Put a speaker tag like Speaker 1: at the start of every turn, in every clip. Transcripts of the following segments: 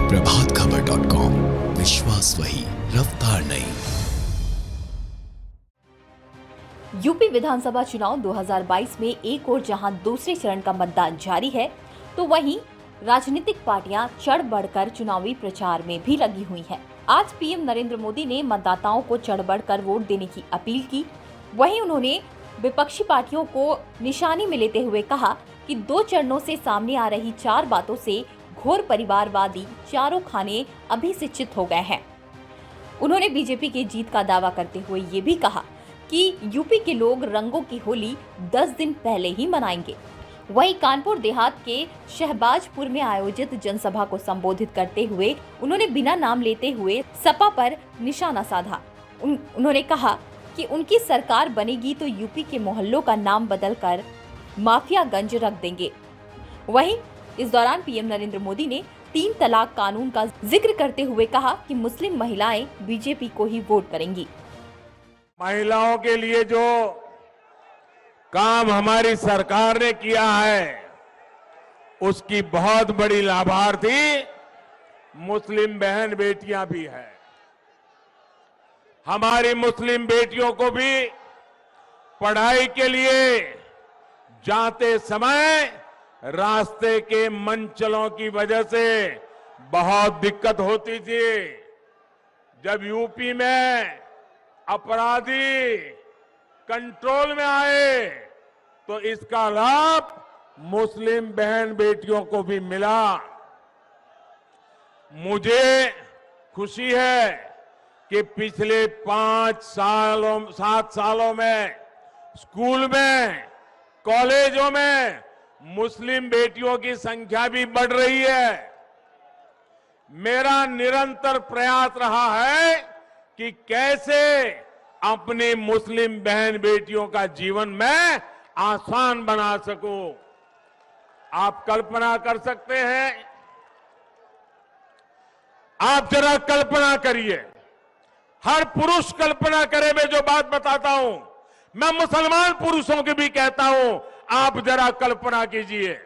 Speaker 1: प्रभातखबर.com, विश्वास वही, रफ्तार नहीं।
Speaker 2: यूपी विधानसभा चुनाव 2022 में एक और जहां दूसरे चरण का मतदान जारी है, तो वहीं राजनीतिक पार्टियां चढ़ बढ़कर चुनावी प्रचार में भी लगी हुई हैं। आज पीएम नरेंद्र मोदी ने मतदाताओं को चढ़ बढ़कर वोट देने की अपील की। वहीं उन्होंने विपक्षी पार्टियों को निशाने में लेते हुए कहा कि 2 चरणों से सामने आ रही 4 बातों से घोर परिवारवादी चारों खाने अभी से चित हो गए हैं। उन्होंने बीजेपी की जीत का दावा करते हुए ये भी कहा कि यूपी के लोग रंगों की होली 10 दिन पहले ही मनाएंगे। वहीं कानपुर देहात के शहबाजपुर में आयोजित जनसभा को संबोधित करते हुए उन्होंने बिना नाम लेते हुए सपा पर निशाना साधा। उन्होंने कहा कि उनकी सरकार बनेगी तो यूपी के मोहल्लों का नाम बदलकर माफियागंज रख देंगे। वहीं इस दौरान पीएम नरेंद्र मोदी ने 3 तलाक कानून का जिक्र करते हुए कहा कि मुस्लिम महिलाएं बीजेपी को ही वोट करेंगी।
Speaker 3: महिलाओं के लिए जो काम हमारी सरकार ने किया है, उसकी बहुत बड़ी लाभार्थी मुस्लिम बहन बेटियां भी है। हमारी मुस्लिम बेटियों को भी पढ़ाई के लिए जाते समय रास्ते के मंचलों की वजह से बहुत दिक्कत होती थी। जब यूपी में अपराधी कंट्रोल में आए तो इसका लाभ मुस्लिम बहन बेटियों को भी मिला। मुझे खुशी है कि पिछले 7 सालों में स्कूल में, कॉलेजों में मुस्लिम बेटियों की संख्या भी बढ़ रही है। मेरा निरंतर प्रयास रहा है कि कैसे अपनी मुस्लिम बहन बेटियों का जीवन मैं आसान बना सकूं। आप कल्पना कर सकते हैं, आप जरा कल्पना करिए, हर पुरुष कल्पना करे। मैं जो बात बताता हूं, मैं मुसलमान पुरुषों की भी कहता हूं, आप जरा कल्पना कीजिए,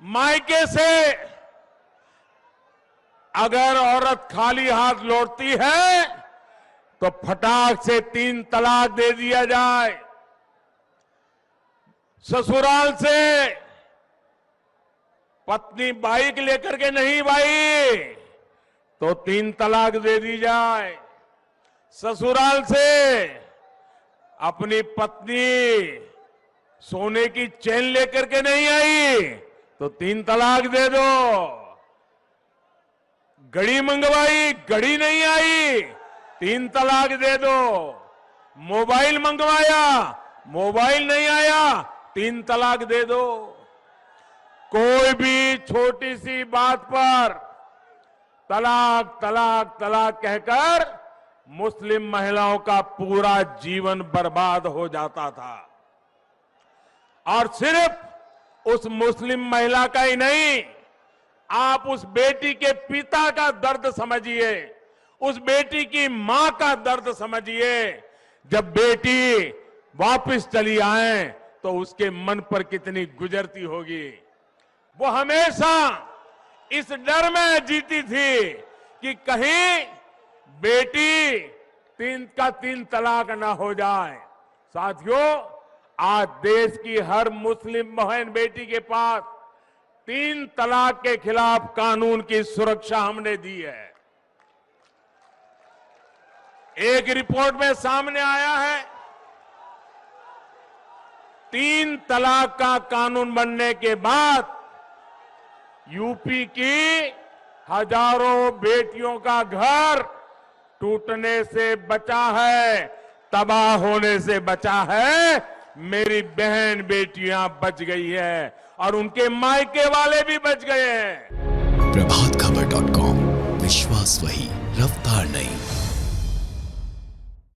Speaker 3: मायके से अगर औरत खाली हाथ लौटती है तो फटाक से 3 तलाक दे दिया जाए। ससुराल से पत्नी बाइक लेकर के नहीं भाई तो 3 तलाक दे दी जाए। ससुराल से अपनी पत्नी सोने की चेन लेकर के नहीं आई तो 3 तलाक दे दो। घड़ी मंगवाई, घड़ी नहीं आई, 3 तलाक दे दो। मोबाइल मंगवाया, मोबाइल नहीं आया, 3 तलाक दे दो। कोई भी छोटी सी बात पर तलाक तलाक तलाक कहकर मुस्लिम महिलाओं का पूरा जीवन बर्बाद हो जाता था। और सिर्फ उस मुस्लिम महिला का ही नहीं, आप उस बेटी के पिता का दर्द समझिए, उस बेटी की मां का दर्द समझिए। जब बेटी वापस चली आए तो उसके मन पर कितनी गुजरती होगी। वो हमेशा इस डर में जीती थी कि कहीं बेटी 3 तलाक ना हो जाए। साथियों, आज देश की हर मुस्लिम बहन बेटी के पास 3 तलाक के खिलाफ कानून की सुरक्षा हमने दी है। एक रिपोर्ट में सामने आया है, 3 तलाक का कानून बनने के बाद यूपी की हजारों बेटियों का घर टूटने से बचा है, तबाह होने से बचा है। मेरी बहन बेटियां बच गई है और उनके मायके वाले भी बच गए हैं।
Speaker 1: प्रभातखबर.com, विश्वास वही, रफ्तार नहीं।